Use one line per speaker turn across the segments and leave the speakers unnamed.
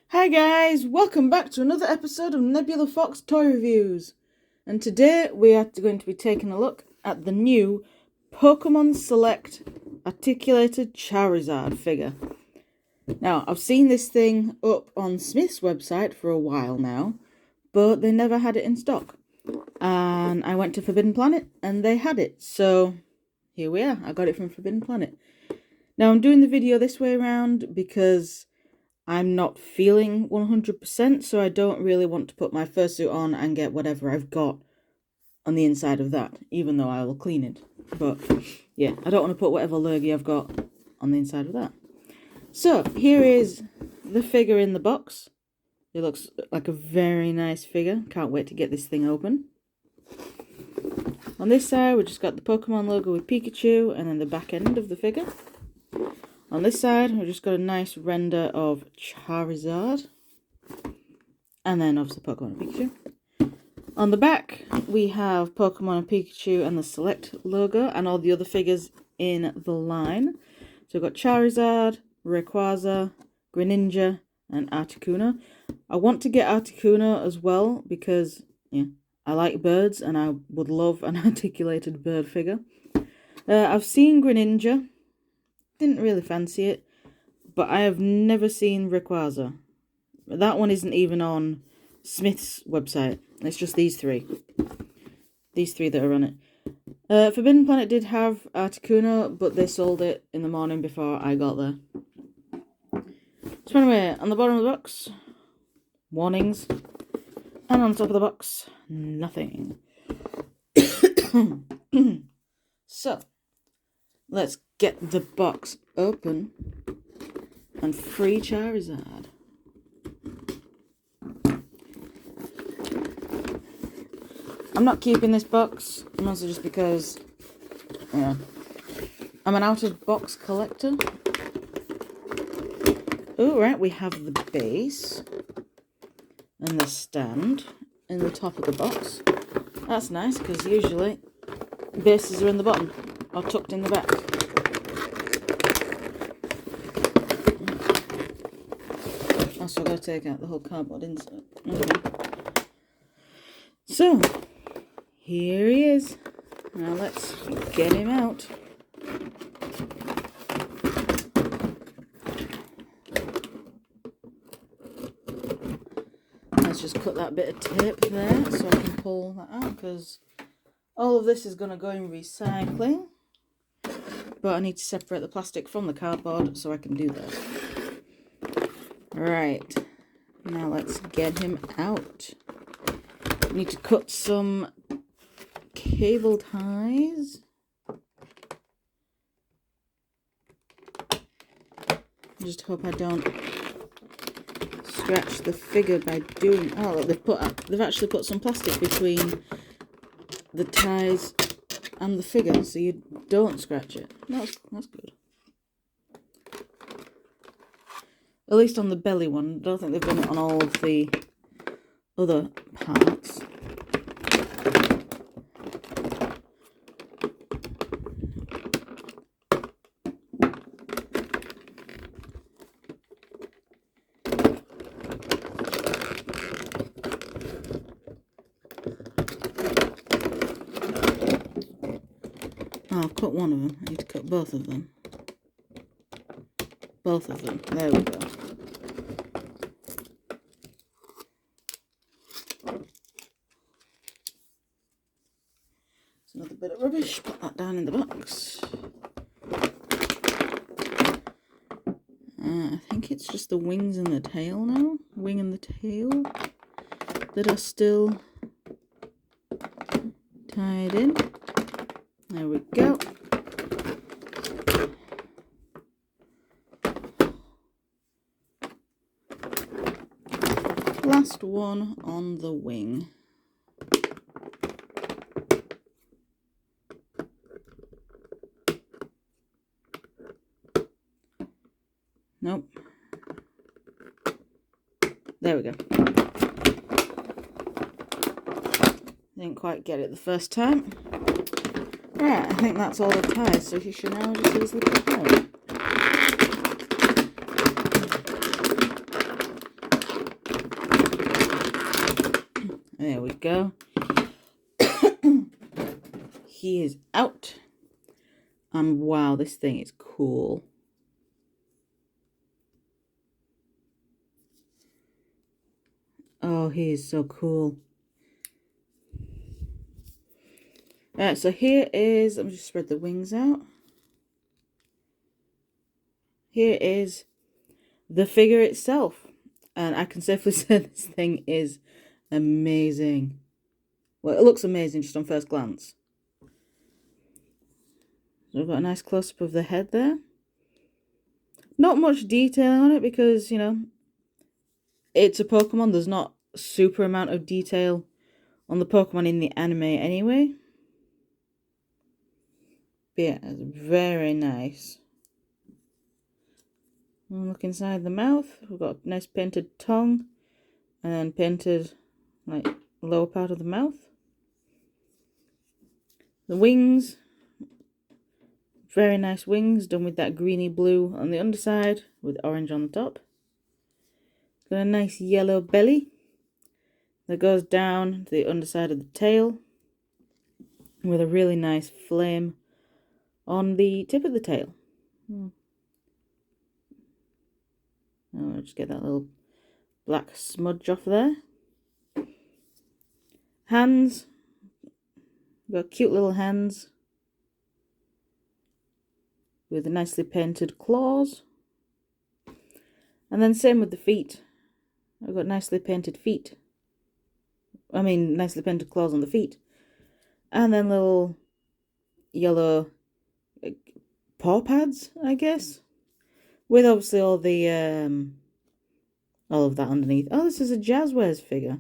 Hi guys, welcome back to another episode of Nebula Fox Toy Reviews. And today we are going to be taking a look at the new Pokémon Select Articulated Charizard figure. Now, I've seen this thing up on Smith's website for a while now, but they never had it in stock. And I went to Forbidden Planet and they had it, so here we are. I got it from Forbidden Planet. Now, I'm doing the video this way around because I'm not feeling 100%, so I don't really want to put my fursuit on and get whatever I've got on the inside of that, even though I will clean it. But yeah, I don't want to put whatever lurgy I've got on the inside of that. So here is the figure in the box. It looks like a very nice figure. Can't wait to get this thing open. On this side, we've just got the Pokemon logo with Pikachu and then the back end of the figure. On this side, we've just got a nice render of Charizard. And then obviously Pokemon and Pikachu. On the back, we have Pokemon and Pikachu and the Select logo and all the other figures in the line. So we've got Charizard, Rayquaza, Greninja, and Articuno. I want to get Articuno as well because I like birds and I would love an articulated bird figure. I've seen Greninja. Didn't really fancy it, but I have never seen Rayquaza. That one isn't even on Smith's website. It's just these three. These three that are on it. Forbidden Planet did have Articuno, but they sold it in the morning before I got there. So anyway, on the bottom of the box, warnings. And on the top of the box, nothing. So, let's get the box open and free Charizard. I'm not keeping this box, mostly just because, I'm an out-of-box collector. Oh, right, we have the base and the stand in the top of the box. That's nice, because usually bases are in the bottom or tucked in the back. Also, I've got to take out the whole cardboard insert. Okay. So, here he is. Now let's get him out. Let's just cut that bit of tape there so I can pull that out, because all of this is going to go in recycling. But I need to separate the plastic from the cardboard so I can do that. Right, now let's get him out. I need to cut some cable ties. Just hope I don't scratch the figure by doing. Oh, they've actually put some plastic between the ties and the figure, so you don't scratch it. That's good. At least on the belly one. I don't think they've done it on all of the other parts. I'll cut one of them. I need to cut both of them. Both of them. There we go. It's another bit of rubbish. Put that down in the box. I think it's just the wings and the tail now. Wing and the tail that are still tied in. There we go. Last one on the wing. Nope. There we go. Didn't quite get it the first time. Right, I think that's all the ties, so you should now just easily put it out. There we go. He is out. And wow, this thing is cool. Oh, he is so cool. Alright, so here is, let me just spread the wings out. Here is the figure itself. And I can safely say this thing is amazing. Well, it looks amazing just on first glance. So we've got a nice close-up of the head there. Not much detail on it because, you know, it's a Pokemon. There's not a super amount of detail on the Pokemon in the anime anyway. But yeah, it's very nice. And look inside the mouth. We've got a nice painted tongue. And then painted, like, lower part of the mouth. The wings. Very nice wings, done with that greeny blue on the underside, with orange on the top. Got a nice yellow belly that goes down to the underside of the tail, with a really nice flame on the tip of the tail. I'll just get that little black smudge off there. Hands. Got cute little hands with nicely painted claws. And then same with the feet. I've got nicely painted feet. I mean, nicely painted claws on the feet. And then little yellow paw pads, I guess. With obviously all the, all of that underneath. Oh, this is a Jazzwares figure.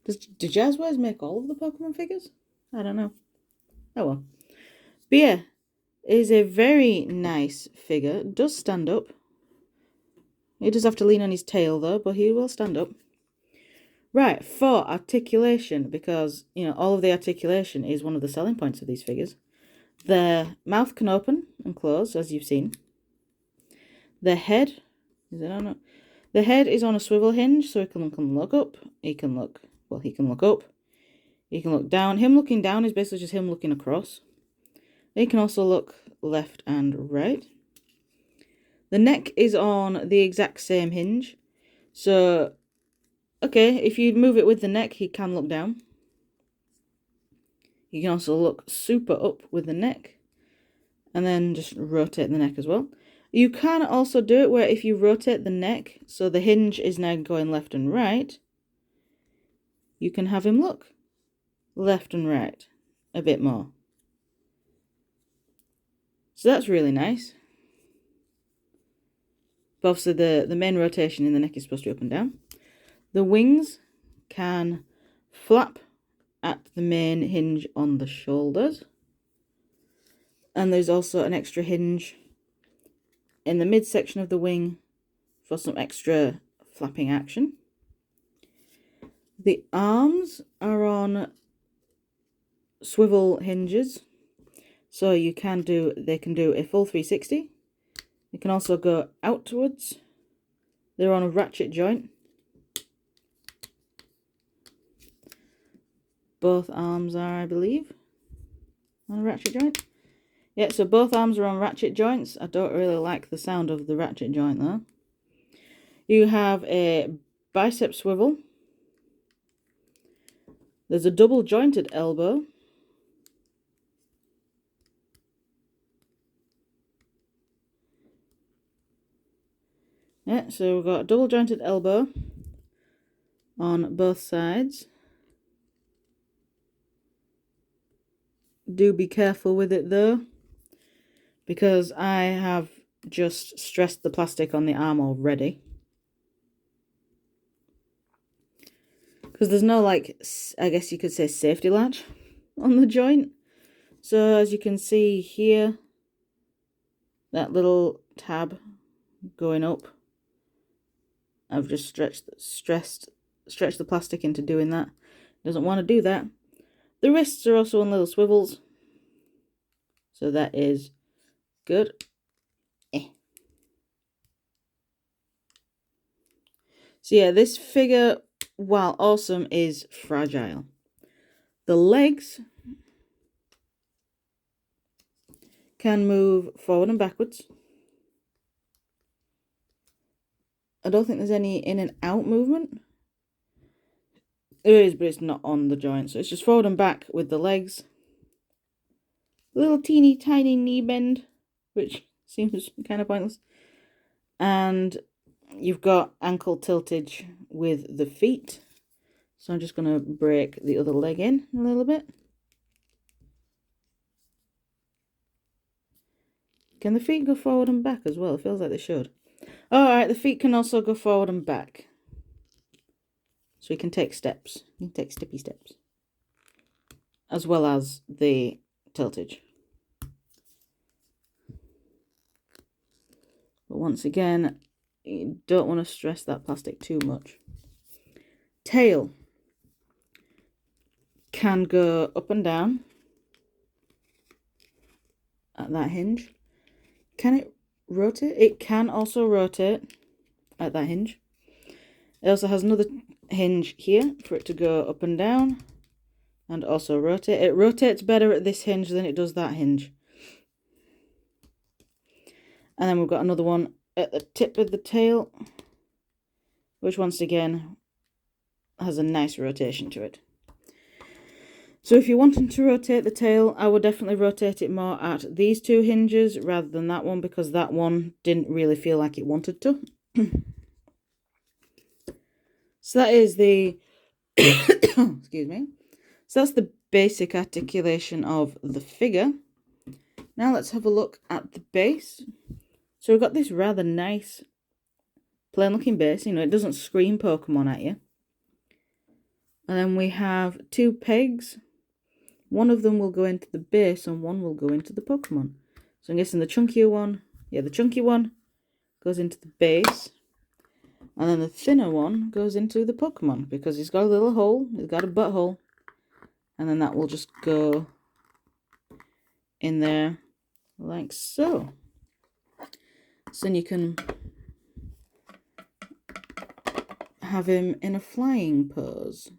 Do Jazzwares make all of the Pokemon figures? I don't know. Oh well. But yeah, it is a very nice figure. It does stand up. He does have to lean on his tail though, but he will stand up. Right, for articulation, because, you know, all of the articulation is one of the selling points of these figures. The mouth can open and close, as you've seen. The head, is it on a, the head is on a swivel hinge, so he can look up. He can look, well, he can look up. He can look down. Him looking down is basically just him looking across. He can also look left and right. The neck is on the exact same hinge. So, okay, if you move it with the neck, he can look down. You can also look super up with the neck. And then just rotate the neck as well. You can also do it where if you rotate the neck, so the hinge is now going left and right, you can have him look left and right a bit more. So that's really nice. But obviously the main rotation in the neck is supposed to be up and down. The wings can flap at the main hinge on the shoulders. And there's also an extra hinge in the midsection of the wing for some extra flapping action. The arms are on swivel hinges, so they can do a full 360. They can also go outwards. They're on a ratchet joint. Both arms are, I believe, on a ratchet joint. Yeah, so both arms are on ratchet joints. I don't really like the sound of the ratchet joint though. You have a bicep swivel. There's a double jointed elbow. Yeah, so we've got a double jointed elbow on both sides. Do be careful with it though, because I have just stressed the plastic on the arm already. Because there's no, like, I guess you could say safety latch on the joint. So as you can see here, that little tab going up, I've just stretched the plastic into doing that. Doesn't want to do that. The wrists are also on little swivels, so that is good. So yeah, this figure while awesome, is fragile. The legs can move forward and backwards. I don't think there's any in and out movement. There is, but it's not on the joint. So it's just forward and back with the legs. Little teeny tiny knee bend, which seems kind of pointless. And you've got ankle tiltage with the feet. So I'm just going to break the other leg in a little bit. Can the feet go forward and back as well? It feels like they should. Alright, the feet can also go forward and back. So you can take steps. You can take steppy steps. As well as the tiltage. But once again, you don't want to stress that plastic too much. Tail can go up and down at that hinge. Can it rotate? It can also rotate at that hinge. It also has another hinge here for it to go up and down and also rotate. It rotates better at this hinge than it does that hinge. And then we've got another one at the tip of the tail, which once again has a nice rotation to it. So if you're wanting to rotate the tail, I would definitely rotate it more at these two hinges rather than that one, because that one didn't really feel like it wanted to. So that is the excuse me. So that's the basic articulation of the figure. Now let's have a look at the base. So we've got this rather nice plain looking base, you know, it doesn't scream Pokemon at you. And then we have two pegs. One of them will go into the base and one will go into the Pokemon. So I'm guessing the chunkier one, yeah, the chunky one goes into the base. And then the thinner one goes into the Pokemon because he's got a little hole, he's got a butthole. And then that will just go in there like so. So then you can have him in a flying pose.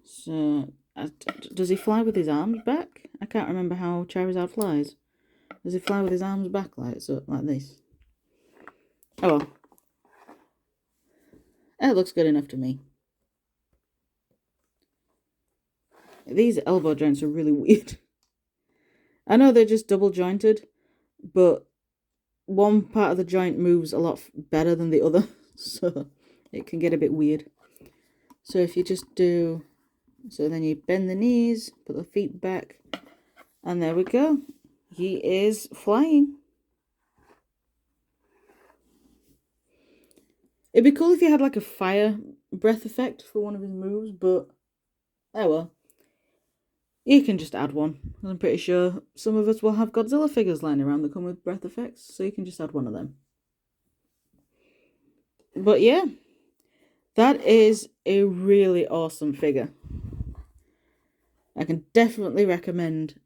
So, does he fly with his arms back? I can't remember how Charizard flies. Does he fly with his arms back like so, like this? Oh well. It looks good enough to me. These elbow joints are really weird. I know they're just double jointed, but one part of the joint moves a lot better than the other, so it can get a bit weird. So if you just do, so then you bend the knees, put the feet back, and there we go. He is flying. It'd be cool if you had like a fire breath effect for one of his moves, but oh well. You can just add one. I'm pretty sure some of us will have Godzilla figures lying around that come with breath effects, so you can just add one of them. But yeah, that is a really awesome figure. I can definitely recommend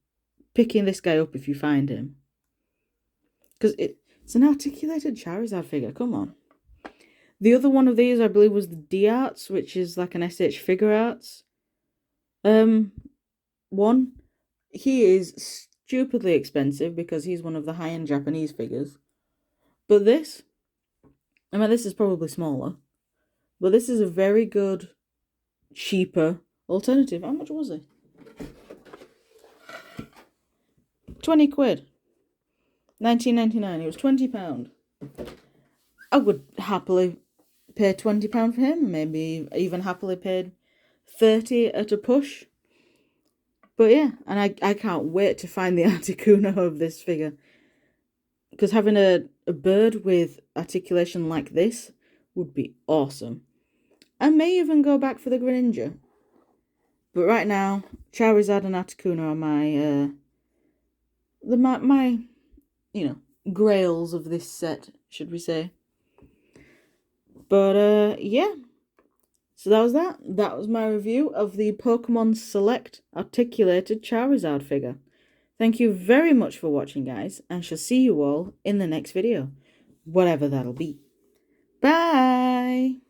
picking this guy up if you find him. Because it's an articulated Charizard figure, come on. The other one of these, I believe, was the D-Arts, which is like an SH Figure Arts one. He is stupidly expensive because he's one of the high-end Japanese figures. But this, I mean, this is probably smaller, but this is a very good, cheaper alternative. How much was it? 20 quid. 19.99. It was £20. I would happily pay £20 for him. Maybe even happily paid 30 at a push. But yeah, and I can't wait to find the Articuno of this figure. Because having a bird with articulation like this would be awesome. I may even go back for the Greninja. But right now, Charizard and Articuno are my you know, grails of this set, should we say. But yeah. So that was that. That was my review of the Pokemon Select Articulated Charizard figure. Thank you very much for watching, guys, and shall see you all in the next video, whatever that'll be. Bye!